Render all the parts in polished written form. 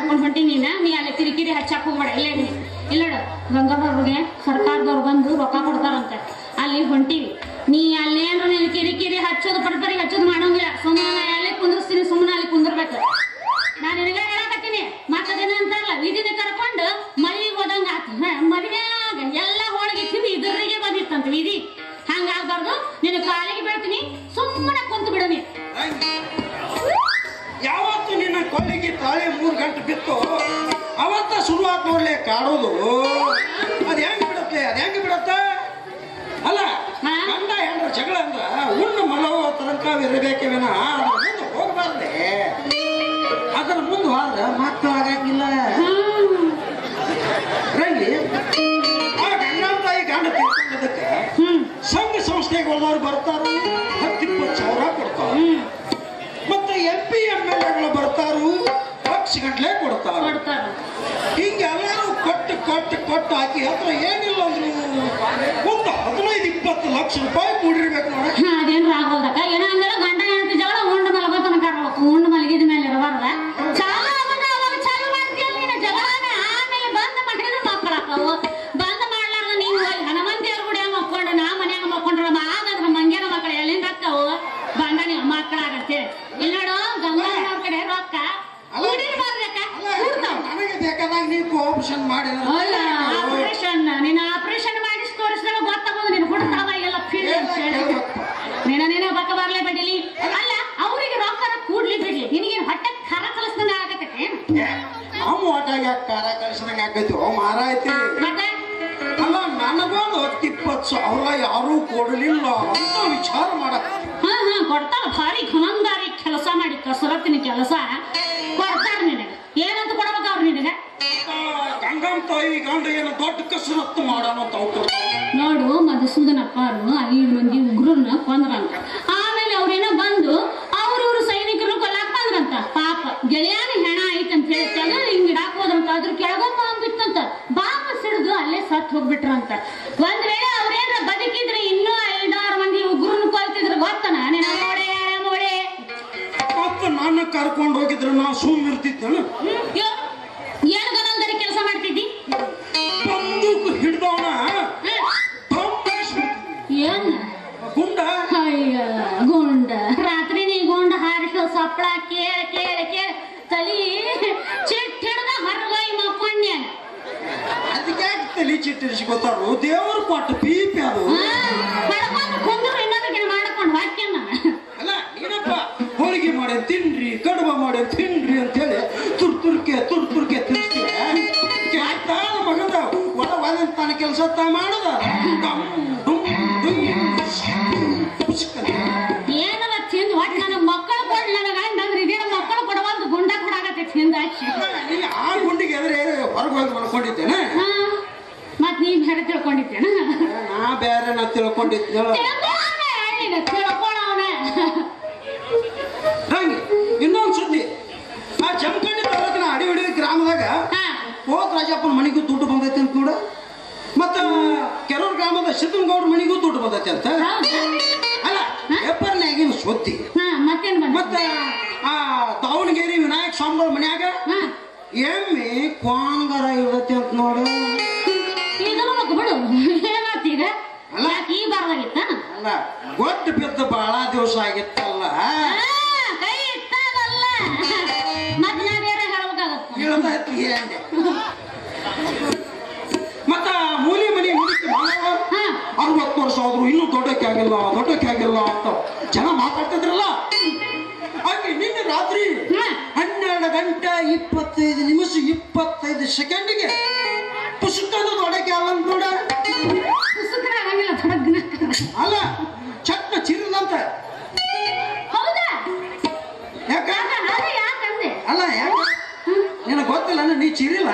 ಹಾಕೊಂಡು ಹೊಂಟಿ ನೀ ಅಲ್ಲಿ ಕಿರಿಕಿರಿ ಹಚ್ಚಾಕ್ ಹೋಗ್ಬೇಡ. ಇಲ್ಲೇ ಇಲ್ಲ ಗಂಗಾದವ್ರಿಗೆ ಸರ್ಕಾರದವ್ರು ಬಂದು ರೊಕ್ಕ ಕೊಡ್ತಾರಂತೆ, ಅಲ್ಲಿ ಹೊಂಟಿವಿ. ನೀ ಅಲ್ಲೇನ್ರ ನೀನು ಕಿರಿಕಿರಿ ಹಚ್ಚೋದು ಪಡ್ಪರಿ ಹಚ್ಚೋದು ಮಾಡೋಂಗಿಲ್ಲ. ಸುಮ್ಮನೆ ಅಲ್ಲೇ ಕುಂದ್ರಿಸ್ತೀನಿ, ಸುಮ್ಮನೆ ಅಲ್ಲಿ ಕುಂದಿರ್ಬೇಕು. ನಾನು ನಿನಗ ಹೇಳಕತ್ತೀನಿ. ಮತ್ತದೇನ ಅಂತಾರಲ್ಲ, ವಿಧಿನ ಕರ್ಕೊಂಡು ಮಲ್ಲಿಗೆ ಹೋದಂಗ ಆತ. ಮದುವೆಯಾಗ ಎಲ್ಲ ಹೋಳಿಗೆ ತಿಂದು ಇದರಿಗೆ ಬಂದಿತ್ತಂತ ವಿಧಿ. ಹಂಗಾಗ್ಬಾರ್ದು. ನಿನ್ನ ಕಾಲಿಗೆ ಬೀಳ್ತೀನಿ, ಸುಮ್ಮನೆ ಕುಂತು ಬಿಡನಿ. ಯಾವತ್ತು ನಿನ್ನ ಕೊಲ್ಲಿಗೆ ತಾಳಿ 3 ಗಂಟೆ ಬಿತ್ತು ಅವತ್ತ ಶುರುವಾತ್ ನೋಡ್ಲೆ ಕಾಡೋದು. ಅದ್ ಹೆಂಗ್ ಬಿಡತ್ತೆ ಅಲ್ಲ. ಗಂಡ ಹೆಂಡ್ರ ಜಗಳ ಅಂದ್ರ ಉಣ್ಣು ಮಲವ ತನಕ ಇರಬೇಕೇನ, ಅದ್ರ ಮುಂದೆ ಹೋಗ್ಬಾರ್ದೆ. ಅದ್ರ ಮುಂದೆ ಹೋದ್ರ ಮಕ್ಕಳು ಆಗಂಗಿಲ್ಲ. ರಂಗಿ ಆ ಗಂಡ ತಾಯಿ ಗಂಡ ತಿಳ್ಕೊಂಡದಕ್ಕೆ ಸಂಘ ಸಂಸ್ಥೆಗಳವ್ರು ಬರ್ತಾರು, 10-20 ಸಾವಿರ ಕೊಡ್ತಾರ. ಮತ್ತೆ MP MLAಗಳು ಬರ್ತಾರು, ಲಕ್ಷ ಗಂಟ್ಲೆ ಕೊಡ್ತಾರ. ಹಿಂಗೆಲ್ಲರೂ ಕೊಟ್ಟು ಹಾಕಿ ಹತ್ರ ಏನಿಲ್ಲ ಅಂದ್ರು ಒಂದು 15-20 ಲಕ್ಷ ರೂಪಾಯಿ ಕೂಡಿರ್ಬೇಕು ನೋಡಿ. ಅದೇನು ರಾಗೋದಕ್ಕ ಏನ ಅಂದ್ರೆ ಗಂಡ ಹೆಂಡತಿ ಜಗಳ ಉಂಡು ಮಲಗೋ ತನಕ ಇರ್ಬೇಕು. ಉಂಡು ಮಲಗಿದ ಮೇಲೆ ಇರಬಾರ್ದ. ಚಾಲು ಚಾಲು ಮಾಡ್ತೀಯಲ್ಲ ನೀನು ಜಗಳನ. ಆಮೇಲೆ ಬಂದ್ ಮಾಡಿದ್ರೆ ಮಕ್ಕಳಾಕವು. ಬಂದ್ ಮಾಡ್ಲಾರ್ದ ನೀನು ಹೋಗಿ ಹನುಮಂತಿಯವ್ರ ಗುಡಿಯಾಗ ಮಕ್ಕೊಂಡು ನಾ ಮನ್ಯಾಗ ಮಕ್ಕೊಂಡ್ರ ಆಗಾದ್ರ ಮಂಗ್ಯನ ಮಕ್ಕಳು ಎಲ್ಲಿಂದ ಅಕ್ಕವು ಬಂದ ನೀವು ಮಕ್ಕಳಾಗತ್ತೆ. ಇಲ್ಲಿ ನೋಡು ಗಂಗಾಧರವ್ರ ಕಡೆ ರೊಕ್ಕ ನನಗೆ ಬೇಕಾದಾಗ ನೀವು ಆಪರೇಷನ್ ಮಾಡಿ ನೀನು ಆಪರೇಷನ್ ಮಾಡಿಸಿ ತೋರಿಸಿದಾಗ ಗೊತ್ತಾಗೋದು. ನೀನು ಹುಡುಕಾವಾಗೆಲ್ಲ ನೀನ ಬಕ್ಕ ಬರ್ಲೇ ಬಿಡಲಿ. ಅಲ್ಲ ಅವ್ರಿಗೆ ರೊಕ್ಕ ಕೂಡ್ಲಿ ಬಿಡ್ಲಿ. ನಿನಗೆ ಹೊಟ್ಟೆ ಖಾರ ಕಲಿಸ್ದಂಗ ಆಗತ್ತೆ. ನಾವು ಹೊಟ್ಟಾಗ ಖಾರ ಕಲಿಸ್ದಂಗ ಆಗೈತಿ ಮಾರಾಯ್ತಿ. ಅಲ್ಲ ನನಗೊಂದು 10-20 ಸಾವಿರ ಯಾರೂ ಕೊಡಲಿಲ್ಲ ಅಂತ ವಿಚಾರ ಮಾಡಕ್. ಕೊಡ್ತಾರ. ಭಾರಿ ಗುಣಂದಾರಿ ಕೆಲಸ ಮಾಡಿ ಕಸರತ್ತಿನ ಕೆಲಸ ಕೊಡ್ತಾರ. ನಿನಗೆ ಏನಂತ ಕೊಡ್ಬೇಕು ಅವ್ರು ನಿನಗೆ? ಗಂಗಮ್ಮ ತಾಯಿ ಗಂಡ ಏನು ದೊಡ್ಡ ಕಸರತ್ತು ಮಾಡೋಣ ಅಂತ ನೋಡು. ಮಧುಸೂದನಪ್ಪ ಅವರು 5 ಮಂದಿ ಉಗ್ರನ್ನ ಕೊಂದ್ರಂತ. ಆಮೇಲೆ ಅವ್ರೇನೋ ಬಂದು ಅವ್ರವ್ರು ಸೈನಿಕರನ್ನು ಕೊಲ್ಲಾಕ್ ಬಂದ್ರಂತ. ಪಾಪ ಗೆಳೆಯಾನ ಹೆಣ ಐತಂತ ಹೇಳಿ ತೆಗೆದು ಹಿಂಗ್ ಇಡಾಕ್ ಹೋದ್ರಂತ. ಅದ್ರ ಕೆಳಗ ಬಾಂಬ್ ಬಿತ್ತಂತ. ಬಾಂಬ್ ಸಿಡಿದು ಅಲ್ಲೇ ಸತ್ ಹೋಗ್ಬಿಟ್ರಂತ. ಒಂದ್ ವೇಳೆ ಅವ್ರೇನ ಬದುಕಿದ್ರೆ ಇನ್ನೂ 5-6 ಮಂದಿ ಉಗ್ರನ್ನ ಕೊಲ್ತಿದ್ರು ಗೊತ್ತನ? ನೀನು ಮೋಡೆ ಮತ್ತೆ ನನ್ನ ಕರ್ಕೊಂಡು ಹೋಗಿದ್ರೆ ನಾ ಸುಮ್ಮನೆ ಇರ್ತಿದ್ದೇನೆ. ಏನು ಗನಂದರಿ ಕೆಲಸ ಮಾಡ್ತಿದ್ದಿ? ಬಂದೂಕು ಹಿಡ್ದವನ ಏನ್ ಗುಂಡ ಗುಂಡ ರಾತ್ರಿ ನೀ ಗುಂಡ ಹಾರಿಸೋ ಸಪ್ಪಳ ಕೇಳ ತಲಿ ಚಿಟ್ಟ ಹಿಡ್ದ ಹೊರಗೋಯ್ ಮಕ್ಕೊಂಡ್ಯ. ಅದಕ್ಕೆ ತಲಿ ಚಿಟ್ಟಿರಿಸ್ಕೊತಾರು. ದೇವರು ಕೊಟ್ಟ ಪೀಪಿ ಅದು. ಕುಂದ್ರು ಇನ್ನೊಂದಕ್ಕೆ ಮಾಡ್ಕೊಂಡು ವಾಕ್ಯನ. ಅಲ್ಲ ಏನಪ್ಪ ಹೋಳಿಗೆ ಮಾಡಿ ತಿನ್ರಿ, ಕಡುಬ ಮಾಡಿ ತಿನ್ರಿ ಅಂತೇಳಿ ತುರ್ತುರ್ಕೆ ತಿನ್ನಿಸ್ತೀವಿ. ಮಗದ ಒಳ ತಾನ ಕೆಲಸ ಮಾಡುದ ಏನಲ್ಲ ತಿಂದು ಒಟ್ಟು ನನಗೆ ಮಕ್ಕಳು ಕೊಡ್ ನನಗ ಅಂದ್ರೆ ಇದೇ ಮಕ್ಕಳು ಕೊಡವಲ್ದು ಗುಂಡ ಕೊಡಾಗತ್ತೆ ತಿಂದಾಕಿ. ಆ ಗುಂಡಿಗೆ ಎದ್ರೆ ಹೊರಗೆ ಹೋಗಿ ಮಾಡ್ಕೊಂಡಿದ್ದೇನೆ. ಮತ್ ನೀವ್ ಬೇರೆ ತಿಳ್ಕೊಂಡಿದ್ದೇನ? ನಾ ಬೇರೆ ನಾ ತಿಳ್ಕೊಂಡಿದ್ದೆ. ತಿಳ್ಕೊಳವನ ರಂಗಿ ಇನ್ನೊಂದು ಸುದ್ದಿ. ಆ ಜಮಖಂಡಿ ತಾಲೂಕಿನ ಅಡಿವಡಿ ಗ್ರಾಮದಾಗ ಹೋದ್ ರಾಜಪ್ಪನ ಮನೆಗೂ ದುಡ್ಡು ಬಂದೈತಿ ಅಂತ ನೋಡ. ಮತ್ತ ಕೆಲವ್ರ ಗ್ರಾಮದ ಸಿದ್ದನಗೌಡ್ರ ಮನೆಗೂ ದುಡ್ಡು ಬಂದೈತಿ ಅಂತ. ಅಲ್ಲ ಪೇಪರ್ನಾಗಿನ ಸುದ್ದಿ. ಮತ್ತ ಆ ದಾವಣಗೆರೆ ವಿನಾಯಕ ಸ್ವಾಮಿಗಳ ಮನ್ಯಾಗ ಎಮ್ಮೆ ಕ್ವಾಂಗರ ಇರ್ತೈತಿ ಅಂತ ನೋಡು. ಬಿಡು ಏನಾತೀಗ? ಅಲ್ಲ ಈ ಬಾರದಾಗಿತ್ತ? ಅಲ್ಲ ಗೊತ್ತು ಬಿದ್ದ ಬಹಳ ದಿವಸ ಆಗಿತ್ತಲ್ಲ. ಕೈ ಇಟ್ಟದಲ್ಲ ಮತ್ ನಾ ಬೇರೆ ಹೇಳ್ಬೇಕಾಗತ್ತ. ಹೇಳ್ದೈತಿ ಮತ್ತ ಮೂಲಿ ಮನಿ ಮುಗಿತು 60 ವರ್ಷ ಆದ್ರು ಇನ್ನೂ ದೊಡ್ಡಕ್ಕೆ ಆಗಿಲ್ಲ ಅಂತ ಜನ ಮಾತಾಡ್ತಿದ್ರಲ್ಲ. ಹಾಗೆ ನಿನ್ನೆ ರಾತ್ರಿ 12 ಗಂಟೆ 25 ನಿಮಿಷ 25 ಸೆಕೆಂಡಿಗೆ ಪುಸ್ತಕದ ದೊಡ್ಡಕ್ಕೆ ಆಗಲ್ಲ ನೋಡ. ಅಲ್ಲ ಚಟ್ನ ಚಿರದಂತ. ಹೌದಾ? ಅಲ್ಲ ಯಾಕೆ ನಿನಗೆ ಗೊತ್ತಿಲ್ಲ ನೀ ಚಿರಿಲ್ಲ.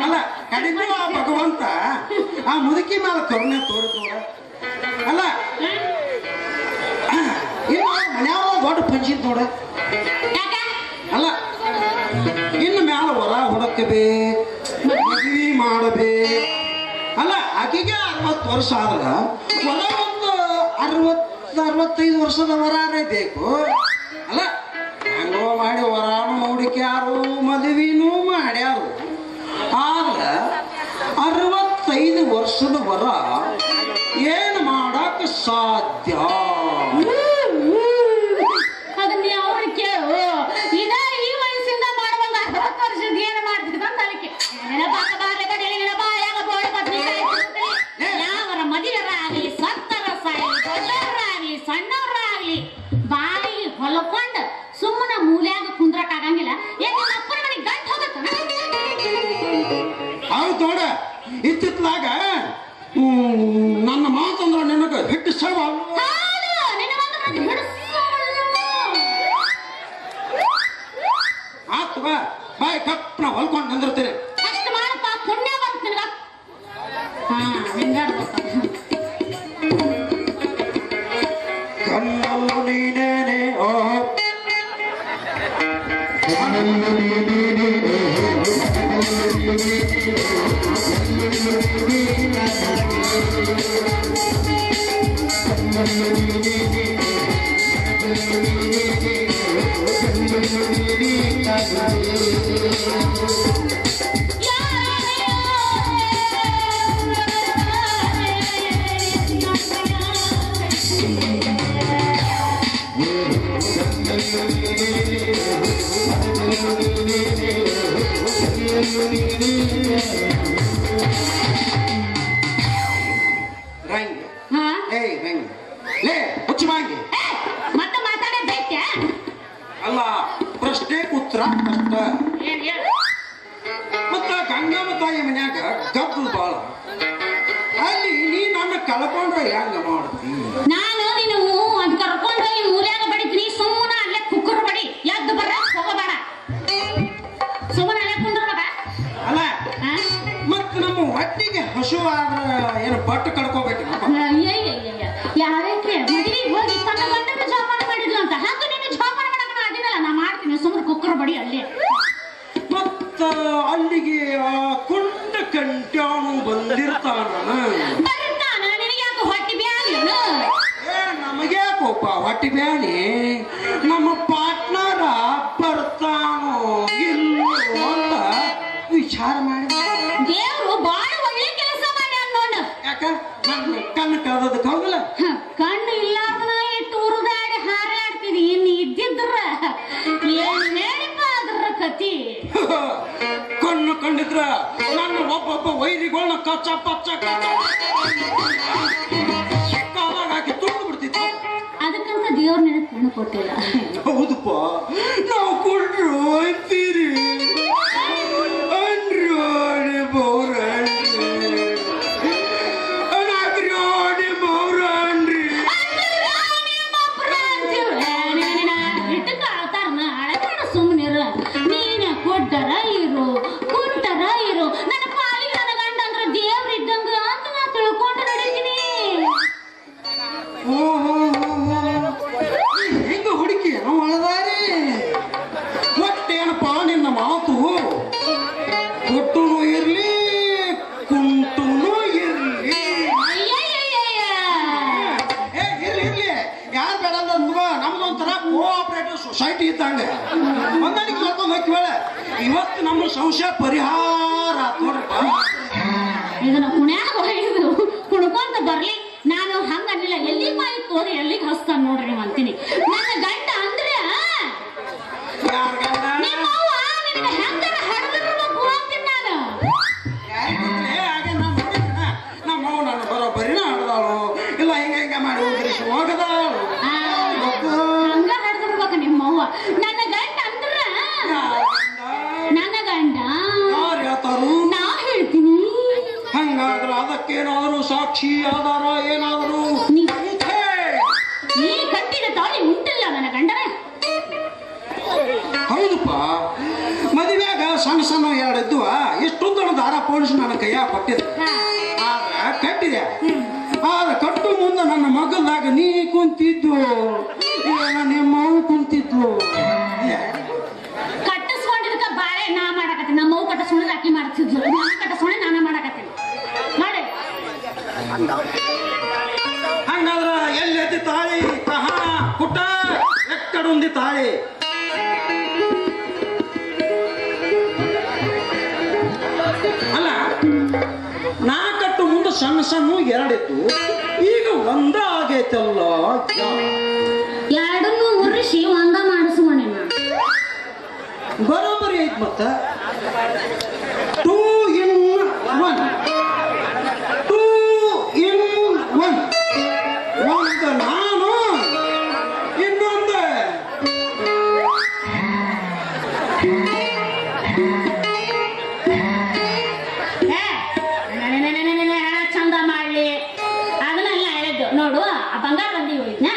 ಅಲ್ಲ ಕಡಿಮೆ ಆ ಭಗವಂತ ಆ ಮುದುಕಿ ಮೇಲೆ ಕರುಣೆ ತೋರಿದ. ಅಲ್ಲ ಇನ್ನು ಮನ್ಯಾವ ದೊಡ್ಡ ಪಂಚಿತ್ ನೋಡ. ಅಲ್ಲ ಇನ್ನು ಮ್ಯಾಲ ಹೊರ ಹುಡಕಬೇಕು, ಮದುವೆ ಮಾಡಬೇಕು. ಅಲ್ಲ ಆಕೆಗೆ 60 ವರ್ಷ ಆದ್ರ ಹೊಲ ಒಂದು 60 65 ವರ್ಷದ ವರಾರೇ ಬೇಕು ಅಲ್ಲ. ಹೆಂಗೋ ಮಾಡಿ ವರಾನು ನೋಡಿಕ್ಯಾರು ಮದುವೆನೂ ಮಾಡ್ಯಾರು. ಆದ್ರೆ 65 ವರ್ಷದ ವರ ಏನು ಮಾಡಕ್ ಸಾಧ್ಯ? ಅದನ್ನ ಅವ್ರು ಕೇಳು. ಇದ ಈ ವಯಸ್ಸಿಂದ ಮಾಡುವಾಗ 60 ವರ್ಷದ ಏನು ಮಾಡ್ತಿದ್ದ ತಲೆಕೆ ಯಾವರ ಮದುವೆರಾಗ್ಲಿ ಸತ್ತರಸಾಗ್ಲಿ ದೊಡ್ಡವರಾಗ್ಲಿ ಸಣ್ಣವರಾಗ್ಲಿ ಬಾಯಿ ಹೊಲಕೊಂಡ್ ಸುಮ್ಮನೆ ಮೂಲ್ಯಾಗ ಕುಂದ್ರಕ್ ಆಗಂಗಿಲ್ಲ. ಏನ್ ಅಪ್ಪನ ಮನೆಗೆ ಗಂಟು ಹೋಗತ್ತ? ಹೌದು ನೋಡ, ಇತ್ತಿತ್ಲಾಗ ನನ್ನ ಮಾತಂದ್ರ ನಿನಗ ಹಿಟ್ಟು ಸವ ಆತ್ವ ಬಾಯಿ ಕಪ್ಪನ ಹೊಲ್ಕೊಂಡು ನಿಂದಿರ್ತೇನೆ. ಅಷ್ಟು ಮಾಡಪ್ಪ, ಪುಣ್ಯ ಬಂತ ನಿನಗ. ಹಾ ಹಿಂಗಾಡ್ಬೇಕು. ಕಣ್ಣು ನೀನೇನೆ ಓ ರಂಗಿ ಏಯ್ ರಂಗಿ ಲೇ ಹುಚ್ಚು ಮಾಂಗಿ ಮತ್ತೆ ಮಾತಾಡೇ ದೈತ್ಯ ಅಲ್ಲ, ಪ್ರಶ್ನೆ ಉತ್ತರ ಕಷ್ಟ. ಮತ್ತ ಗಂಗಮ್ಮ ತಾಯಿ ಮನ್ಯಾಗ ಗದ್ದು ಬಾಳ ಅಲ್ಲಿ ನೀ ನನ್ನ ಕಳ್ಕೊಂಡ್ರೆ ಹೆಂಗ ಮಾಡ್ತಿ? ನಾನು ನೀನು ಅದ್ ಕರ್ಕೊಂಡು ಈ ಮೂಲ್ಯಾಗ ಬಡಿತೀನಿ. ಸುಮ್ಮನೆ ಅಲ್ಲೇ ಕುಕ್ಕರ್ ಬಡಿ, ಎದ್ದು ಬರ ಹೋಗಬೇಡ. ಸುಮ್ಮನೆ ಅಲ್ಲೇ ಕುಂದ್ರಬೇಡ. ಅಲ್ಲ ಮತ್ ನಮ್ಮ ಹೊಟ್ಟಿಗೆ ಹಸು ಆದ್ರ ಏನು ಬಟ್ಟು ಕಡ್ಕೋಬೇಕು? ಯಾರಕ್ಕೆ ಮದುವೆಗೆ ಹೋಗಿ ತನ್ನ ಗಂಡನ ಜೋಪಾನ ಮಾಡಿದ್ಲು ಅಂತ ಹಾಗ ನೀನು ಜೋಪಾನ ಮಾಡಕ್ ಅದಿನಲ್ಲ. ನಾ ಮಾಡ್ತೀನಿ, ಸುಮ್ಮನೆ ಕುಕ್ಕರ್ ಬಡಿ ಅಲ್ಲೇ. ಮತ್ತ ಅಲ್ಲಿಗೆ ಆ ಕುಂಡ ಕಂಟ್ಯಾನು ಬಂದಿರ್ತಾನ. ಬರ್ತಾನ, ನಿನಗೆ ಯಾಕೆ ಹೊಟ್ಟಿ ಬ್ಯಾನಿ? ನಮಗ್ಯಾಕೋಪ ಹೊಟ್ಟಿ ಬ್ಯಾನಿ? ನಮ್ಮ ಪಾರ್ಟ್ನರ ಬರ್ತಾನೋ ಇಲ್ಲೋ ಅಂತ ವಿಚಾರ ಮಾಡಿ ದೇವ್ರು ಬಾಳ ಒಳ್ಳೆ ಕೆಲಸ ಮಾಡ್ಯಾನ ನೋಡು. ಯಾಕ ನನ್ನ ಕಣ್ಣು ಕಳೆದಕ್ಕೆ ಹೋಗಲ್ಲ? ಕಣ್ಣು ಇಲ್ಲಾರ್ದನ ಇಟ್ಟು ಉರುದಾಡಿ ಹಾರಾಡ್ತಿದಿ. ಇನ್ನು ಇದ್ದಿದ್ರ ಏನ್ ಹೇಳಿಪ್ಪ ಅದ್ರ ಕತಿ. ಕಣ್ಣು ಕಂಡಿದ್ರ ನನ್ನ ಒಬ್ಬೊಬ್ಬ ವೈರಿಗಳನ್ನ ಕಚ್ಚ ಪಚ್ಚ ಕಾಲಾಗ ಹಾಕಿ ತುಂಡು ಬಿಡ್ತಿತ್ತು. ಅದಕ್ಕಂತ ದೇವ್ರ ನನಗೆ ಕಣ್ಣು ಕೊಟ್ಟಿಲ್ಲ. ಹೌದಪ್ಪ, ನಾವು ಕೊಡ್ರು ಅಂತೀರಿ ಅನ್ರೋಡಿ ಬೌರನ್ರಿ ಇಟ್ಟು ಕಾಳ್ತಾರನ ಅಳಗಾಡ ಸುಮ್ಮನಿರ. ನೀನ ಕೊಟ್ಟರ ಇರು, ಕುಂತರ ಇರು. ನನ್ನ ಪಾಲಿಗೆ ನನ್ನ ಗಂಡ ಅಂದ್ರೆ ದೇವ್ರ ಇದ್ದಂಗ ಅಂತ ನಾ ತಿಳ್ಕೊಂಡು ನಡೀತೀನಿ. ಹೆಂಗ ಹುಡುಕಿ ನಾವು ಅಳದಾರಿ ಒಟ್ಟೇನಪ್ಪ ನಿನ್ನ ಮಾತು? ಕೊಟ್ಟುನು ಇರ್ಲಿ ಕುಂಟುನು ಇರ್ಲಿ. ಇರ್ಲಿ ಯಾರು ಬೇಡ ನಮ್ದೊಂಥರ ಕೋಆಪರೇಟಿವ್ ಸೊಸೈಟಿ ಇದ್ದಂಗ ಹೊಂದಾಣಿಕೆ ಮಾಡ್ಕೊಂಡು ಹೋಗ್ತೀವಳ. ಇವತ್ತು ನಮ್ಮ ಸಂಶಯ ಪರಿಹಾರ ನೋಡ್ರಪ್ಪ. ಇದನ್ನ ಕುಣ್ಯಾಗ ಹಿಡಿದು ಕುಣ್ಕೊಂತ ಬರ್ಲಿ. ನಾನು ಹಂಗ ಅನ್ನಿಲ್ಲ. ಎಲ್ಲಿ ಮಾಯಿ ತೋರಿ ಎಲ್ಲಿಗೆ ಹಸ್ತಾನ ನೋಡ್ರಿ ನೀವು ಅಂತೀನಿ. ನನ್ನ ಗಂಡ ಅಂದ್ರೆ ಯಾರ ಗಂಡ? ನಿಮ್ಮವ್ವ ನಿನಗೆ ಹೆಂಗರ ಹಡ್ದಿರ್ಬೇಕು ಅಂತೀನಿ ನಾನು. ಹಾಗೆ ನಾನು ನೋಡಿದ್ನ ನಮ್ಮವ್ವ ನನ್ನ ಬರೋಬ್ಬರಿನ ಹಡ್ದಾಳು ಇಲ್ಲ ಹಿಂಗ ಮಾಡಿ ಹೋಗ್ರಿ ಹೋಗದಾಳು. ಹಂಗ ಹಡ್ದಿರ್ಬೇಕು ನಿಮ್ಮವ್ವ. ನನ್ನ ಗಂಡ ಅಂದ್ರ ನನ್ನ ಗಂಡ ಯಾರು ಹೇಳ್ತಾರು? ನಾ ಹೇಳ್ತೀನಿ. ಹಂಗಾದ್ರ ಅದಕ್ಕೇನಾದ್ರು ಸಾಕ್ಷಿ ಆಧಾರ ಏನಾದ್ರು? ನೀ ಕಟ್ಟಿದ ತಾಳಿ ಉಂಟಿಲ್ಲ ನನ್ನ ಗಂಡನ. ಹೌದಪ್ಪ, ಮದುವೆಯಾಗ ಸಣ್ಣ ಸಣ್ಣ ಎರಡು ಇದ್ದುವ ಎಷ್ಟೊಂದು ದಾರ ಪೋಣಿಸಿ ನನ್ನ ಕೈಯಾಗ ಕೊಟ್ಟಿದ್ದೆ. ಆದ್ರೆ ಕಟ್ಟಿದೆ. ಆದ್ರೆ ಕಟ್ಟು ಮುಂದೆ ನನ್ನ ಮಗಲ್ದಾಗ ನೀ ಕುಂತಿದ್ದು, ನಿಮ್ಮವು ಕುಂತಿದ್ಲು. ಕಟ್ಟಿಸ್ಕೊಂಡಿದ್ಕ ಬಾಳೆ ನಾ ಮಾಡಕತ್ತೀನಿ. ನಮ್ಮವು ಕಟ್ಟಿಸ್ಕೊಂಡಿದ್ ಅಕ್ಕಿ ಮಾಡ್ತಿದ್ಲು. ನಾನು ಕಟ್ಟಿಸ್ಕೊಂಡೆ ನಾನು ಮಾಡಕತ್ತೀನಿ. ಮಾಡಿ ಹಂಗಾದ್ರ ಎಲ್ಲಿ ತಾಳಿ ಎರಡೊಂದಿ ತಾಳಿ. ಅಲ್ಲ, ನಾ ಕಟ್ಟು ಮುಂದೆ ಸಣ್ಣ ಸಣ್ಣ ಎರಡಿತ್ತು, ಈಗ ಒಂದ ಆಗೈತಲ್ಲ. ಎರಡನ್ನೂ ಉರಿಸಿ ಒಂದ ಮಾಡಿಸ್ಕೊಂಡೆ ಬರೋಬರಿ ಐತ್. ಮತ್ತ 2 in 1, 2 in 1. ಒಂದು ನಾನು, ಇನ್ನೊಂದು ಚಂದ ಮಾಡ್ಲಿ. ಅದನ್ನೆಲ್ಲ ಹೇಳಿದ್ದು ನೋಡು. ಆ ಬಂಗಾರ ಬಂದಿ ಹೋಯ್ತನಾ